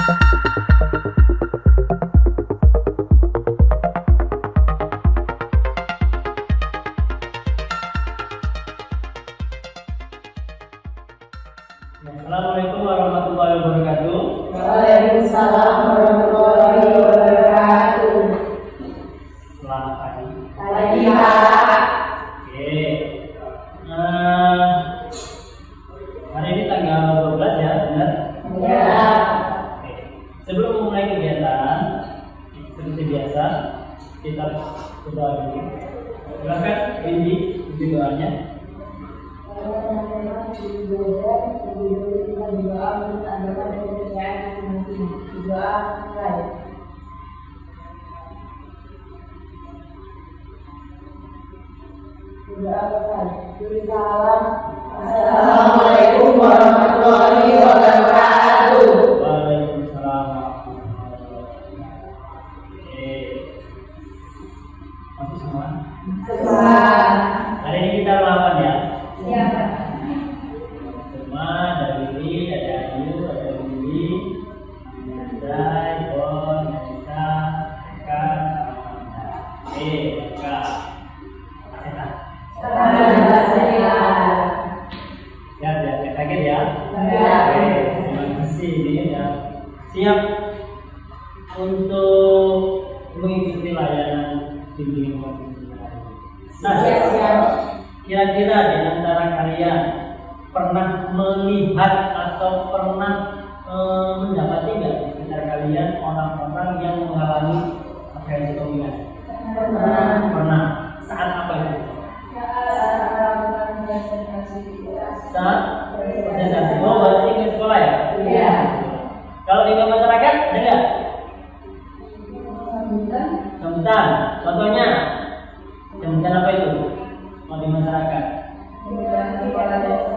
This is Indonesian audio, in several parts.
Assalamualaikum warahmatullahi wabarakatuh. Waalaikumsalam warahmatullahi wabarakatuh. Selamat pagi. Pagi Pak. Oke. Hari ini tanggal 12 ya, benar? Ya. Oke. Sebelum memulai kegiatan, seperti biasa kita berdoa dulu. Silakan Windy doanya. Assalamualaikum warahmatullahi wabarakatuh. Waalaikumsalam warahmatullahi wabarakatuh. Oke. Masih semua? Hari ini kita lawan ya. Ya. Semua ada Willy, ada Ayu, ada Windy, ada Ibon, Nisa, Eka, Oke, Eka, Aseta. Ya, jangan kaget ya. Oke, terima kasih ini ya. Siap untuk mengikuti layanan bimbingan konseling. Nah, kira-kira di antara kalian pernah melihat atau pernah mendapati nggak di sekitar kalian orang-orang yang mengalami agresi komunikasi? Pernah. Saat apa itu? Saat presentasi. Oh, berarti ke sekolah ya? Iya. Kalau di masyarakat ada nggak? Sambutan. Contohnya, sambutan apa itu? Kalau di masyarakat?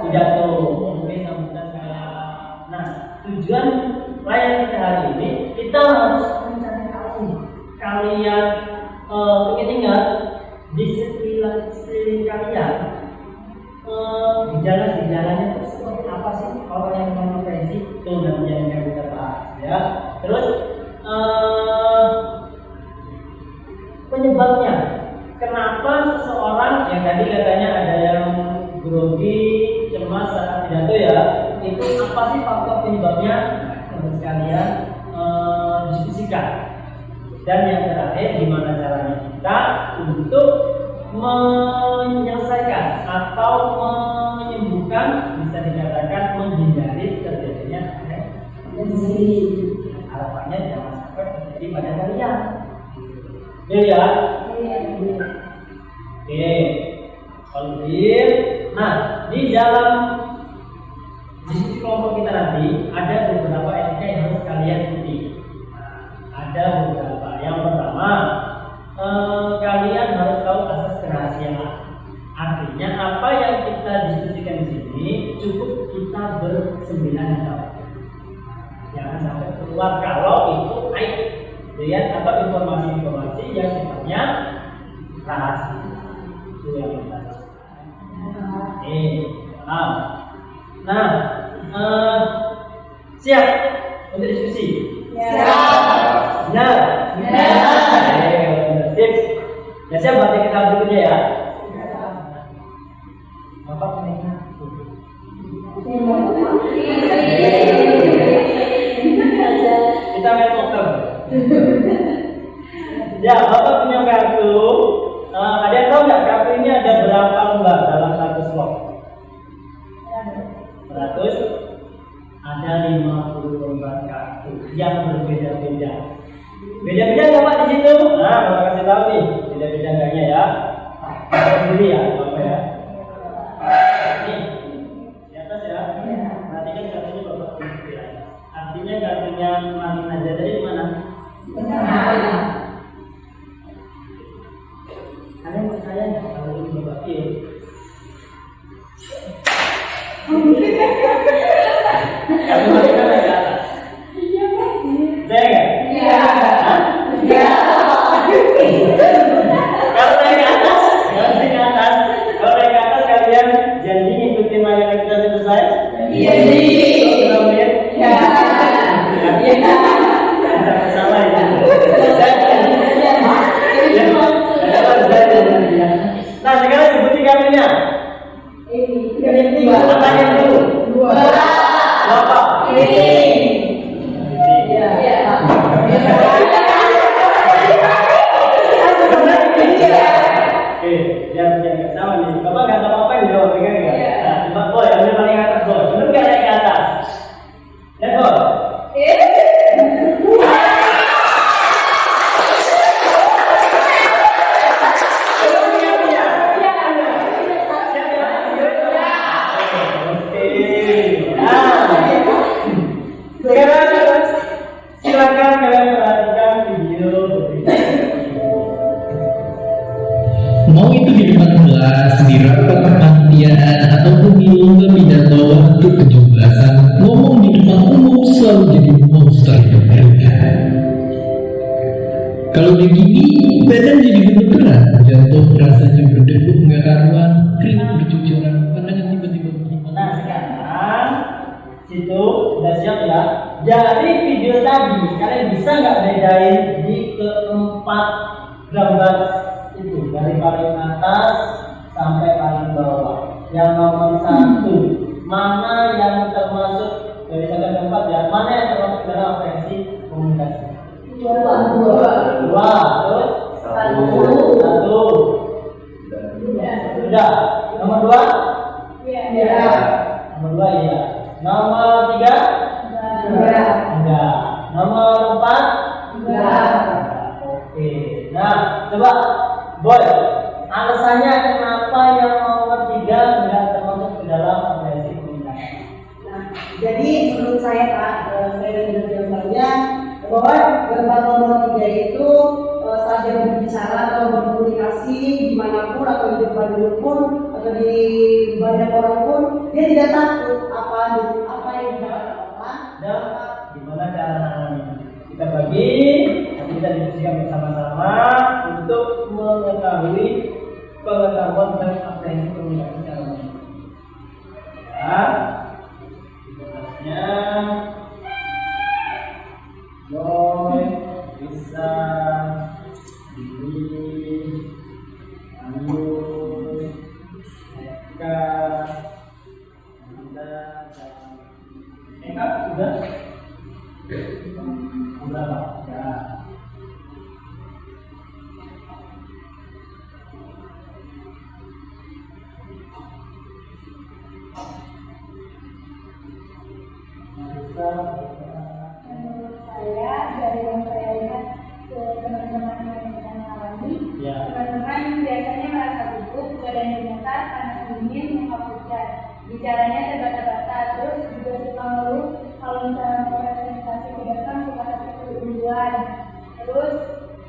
Pidato. Oke, sambutan kayak. Nah, tujuan layan kita hari ini kita harus mencari tahu kalian ingat di sekeliling kalian gejala-gejalanya itu seperti apa sih orang yang menginfeksi itu namanya yang kita bahas ya. Terus penyebabnya kenapa seseorang yang tadi katanya ada yang grogi, cemas saat pidato ya, itu apa sih faktor penyebabnya? Harus kalian diskusikan. Dan yang terakhir, gimana caranya kita untuk menyelesaikan atau menyembuhkan, bisa dikatakan menghindari terjadinya agresi. Harapannya jangan sampai terjadi pada kalian. Ya. Oke, clear. Nah, di dalam diskusi kelompok kita nanti ada beberapa etika yang harus kalian ikuti. Ada beberapa. Yang pertama, kalian harus tahu asas kerahasiaan. Artinya apa yang kita diskusikan di sini cukup kita bersembilan tahun. Jangan sampai keluar kalau itu aib, lihat atau informasi-informasi yang sifatnya rahasia. Itu yang pertama. Nah, siap untuk diskusi? Siap. Benar? Sip. Ya siap, berarti kita berikutnya ya. Bapak menikah. Kita main poker. Ya, Bapak punya kartu. Ada yang tahu nggak kartu ini ada berapa lembar dalam satu slot? 100. Ada 50 lembar kartu yang berbeda-beda. Beda-beda nggak Pak di situ? Nah, Bapak kasih tahu nih, beda-beda enggaknya ya. Sendiri ya, Bapak ya. Nih, di atas ya. Perhatikan kartunya Bapak di atas. Artinya kartunya Mami Nazar tadi di mana? Ada yang percaya nggak kalau ini Bapak pilih? Kartu Mami kan ada di atas. Iya Pak. Saya nggak? Iya. Iya. Kalau naik ke atas, kalau naik ke atas kalian janji ngikutin layanan kita selesai? Iya. Iya. Iya. Iya. Oke, jangan sama nih. Bapak nggak tahu apa yang dijawab pegang ya? Nah, coba boy, ambil paling atas boy. Benar nggak naik ke atas? Lihat boy. Sekarang silakan kalian perhatikan video berikut. Mau itu di depan kelas, di rapat kepanitiaan, ataupun di lomba pidato waktu 17-an, ngomong di depan umum selalu jadi monster yang berat. Kalau begini, badan jadi gemeteran, jantung rasanya berdegup nggak karuan, keringat bercucuran, pandangan tiba-tiba berhilang. Nah sekarang situ udah siap ya. Dari video tadi kalian bisa nggak bedain di keempat gambar itu dari paling atas sampai paling bawah. Yang nomor 1 mana yang termasuk dari 1 sampai 4 ya? Mana yang termasuk dalam apresiasi komunikasi? Dua, terus satu. Sudah. Nomor 2? Nomor 2 ya. Nomor 3? Enggak. Nomor 4? Oke. Nah, coba boy, alasannya kenapa yang nomor 3 enggak termasuk ke dalam apresiasi komunikasi? Nah, jadi menurut saya Pak, saya dan jawabannya bahwa gambar nomor 3 itu saat dia berbicara atau berkomunikasi dimanapun atau di depan umum pun atau di banyak orang pun dia tidak takut apa yang dikatakan Dan gimana cara menangani? Kita bagi, nanti kita diskusikan bersama-sama untuk mengetahui pengetahuan tentang apresiasi komunikasi secara umum. Ya, tugasnya boy bisa ini Ayu Eka Anda Eka sudah berapa ya. Menurut saya, dari yang saya lihat ke teman-teman yang sedang mengalami, Ya. teman-teman biasanya merasa gugup, badan gemetar, panas dingin, muka pucat, bicaranya terbata-bata, terus juga suka ngeluh kalau misalnya mau presentasi ke depan suka sakit keduluan, terus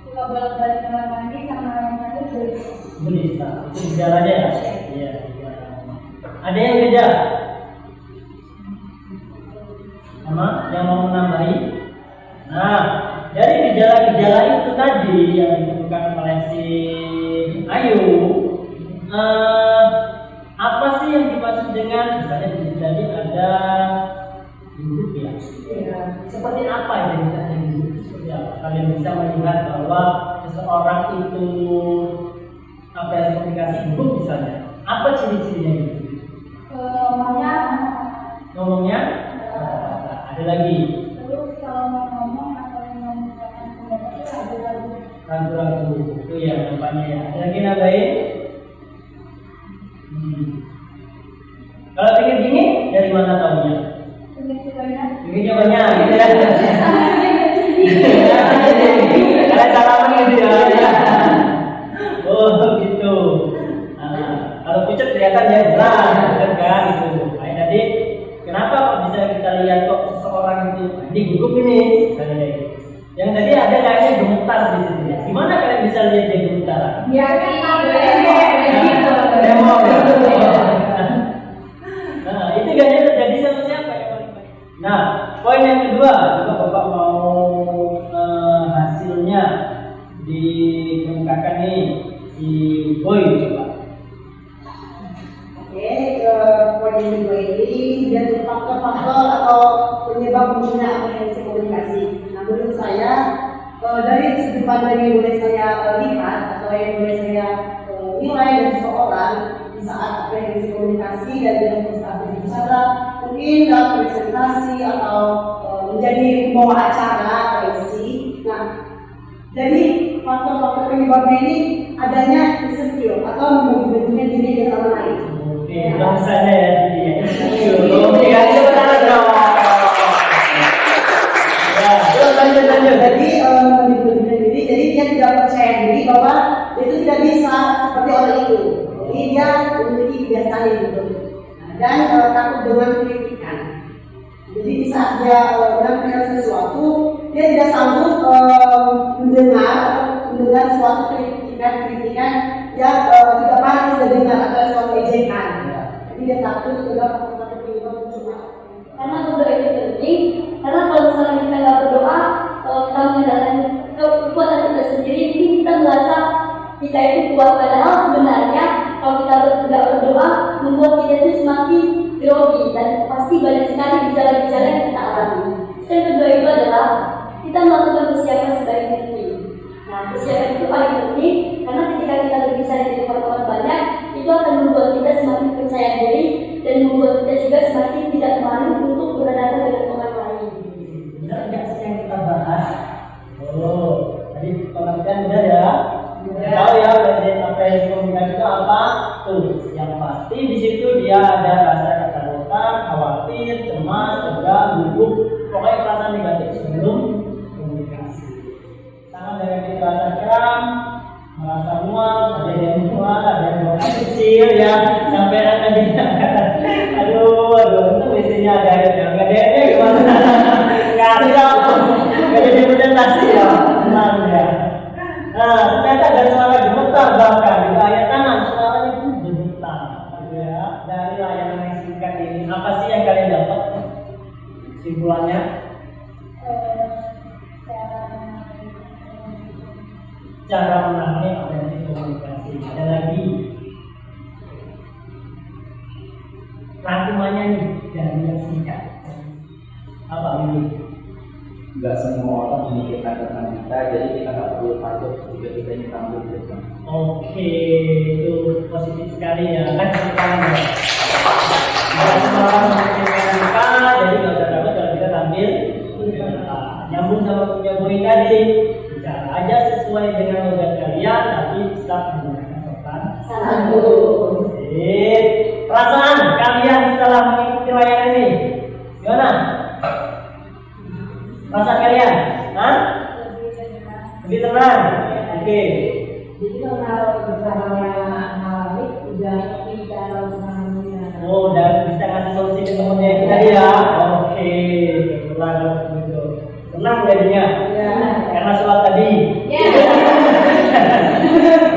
suka bolak-balik kamar mandi sama yang satu gelisah. Gelisah, itu gejalanya ya? Iya, gejala. Ada yang beda? Sama yang mau menambahi? Nah, dari gejala-gejala itu tadi yang ditemukan oleh si Ayu, apa sih yang dimaksud dengan misalnya jadi ada gugup ya? Seperti apa identitasnya gugup? Seperti apa? Kalian bisa melihat bahwa seseorang itu apresiasi komunikasi gugup misalnya. Apa ciri-cirinya gitu? Ngomongnya ada lagi Terus kalau mau ngomong atau mau mengatakan pendapat itu ragu-ragu. ragu-ragu itu ya nampaknya ya. Ada lagi nambahin? Kalau pikir gini dari mana tahunya? Pikirnya banyak gitu ya. Kalian salaman gitu ya. Oh gitu. Nah, kalau pucat kelihatan ya berat kan gitu. Nah, jadi kenapa kok bisa kita lihat kok seseorang itu ini gugup ini? Yang tadi ada kayaknya gemetar di situ ya. Gimana kalian bisa lihat dia gemetar? Demo. Nah, itu kayaknya terjadi sama siapa ya paling baik. Nah, poin yang kedua, coba Bapak mau hasilnya dikemukakan nih si Boy coba. Oke, poin yang kedua ini dia faktor-faktor atau penyebab munculnya apresiasi komunikasi. Nah, menurut saya dari sudut pandang yang boleh saya lihat atau yang boleh saya nilai dari seseorang di saat apresiasi komunikasi dan dia berusaha berbicara, mungkin mungkin dalam presentasi atau menjadi pembawa acara atau MC. Nah, jadi faktor-faktor penyebabnya ini adanya insecure atau membandingkan diri dengan orang lain. Oke, bahasanya ya jadi insecure. Oke, ayo benar dong. Ya, terus lanjut. Jadi membandingkan diri, jadi dia tidak percaya diri bahwa dia itu tidak bisa seperti orang itu. Jadi dia memiliki kebiasaan itu dan takut dengan kritikan. Jadi di saat dia menyampaikan sesuatu, dia tidak sanggup mendengar suatu kritikan yang tidak pantas didengar atau suatu ejekan. Jadi dia takut dengan faktor-faktor penyebab cuma. Karena berdoa itu penting, karena kalau misalnya kita nggak berdoa, kalau kita mengandalkan kekuatan kita sendiri, mungkin kita merasa kita itu kuat, padahal sebenarnya kalau kita tidak berdoa, membuat kita itu semakin grogi dan pasti banyak sekali gejala-gejala yang kita alami. Selain berdoa itu adalah kita melakukan persiapan sebaik mungkin. Nah, persiapan itu paling penting karena ketika kita berbicara di depan orang banyak, itu akan membuat kita semakin percaya diri dan membuat kita juga semakin tidak malu untuk berhadapan dengan orang lain. Benar nggak sih yang kita bahas? Oh, tadi pengertian udah ya. Tahu ya, apa yang komunikasi itu apa? Tuh, yang pasti di situ dia ada rasa ketakutan, khawatir, cemas, tegang, gugup, pokoknya perasaan negatif sebelum komunikasi. Tangan dari kita rasakan, merasa mual, ada yang mual, ada yang buang air kecil ya, sampai ada di aduh, itu isinya ada airnya, nggak ada airnya gimana? Nggak ada, nggak ada presentasi ya, tenang ya. Nah, ternyata ada suara gemetar bahkan di layar kanan, suaranya pun gemetar, gitu ya. Dari layanan yang singkat ini, apa sih yang kalian dapat? Simpulannya? Cara menangani potensi komunikasi. Ada lagi rangkumannya nih dari yang singkat. Apa ini? Nggak semua orang memikirkan tentang kita, jadi kita nggak perlu takut jika kita ini tampil di depan. Oke, itu positif sekali ya. Kan kita nggak semua orang memikirkan kita, jadi nggak usah takut kalau kita tampil. Nyambung sama punya poin tadi, bicara aja sesuai dengan logat kalian, tapi tetap menggunakan sopan santun. Sip. Perasaan kalian setelah mengikuti layanan ini, gimana? Rasa kalian? Hah? Lebih tenang? Oke. Jadi kalau bersama yang alami udah bicara mengenai. Oh, udah bisa ngasih solusi ke temennya yang tadi ya? Oke. Tenang gitu. Tenang jadinya? Ya. Karena sholat tadi? Ya.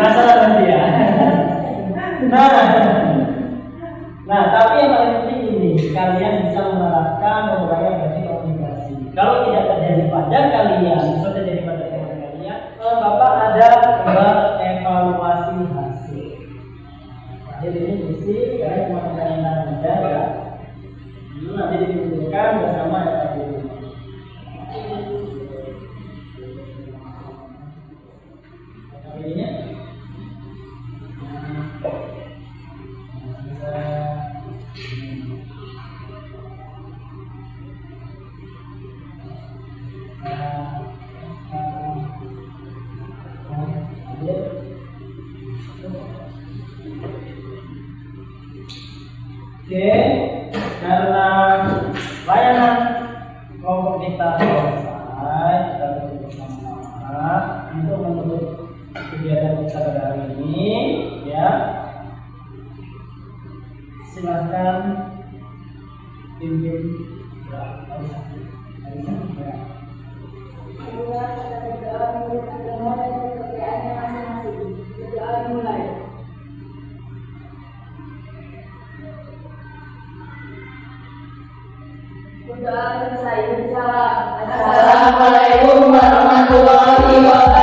Masalah nanti ya? Nah, tapi yang paling penting ini, kalian bisa menerapkan memulai dari komunikasi. Kalau tidak terjadi pada kalian, bisa terjadi pada teman kalian, Bapak ada evaluasi hasil. Jadi ini mesti kalian cuma pertanyaan saja ya. Ini nanti dikumpulkan bersama ya tadi. Ini Oke, karena layanan kelompok kita selesai, kita bersama-sama untuk menutup kegiatan kita pada hari ini, ya. Silakan pimpin ya. Kedua, kita berdoa menurut agama dan kepercayaannya masing-masing. Berdoa dimulai. Berdoa selesai. Assalamualaikum warahmatullahi wabarakatuh.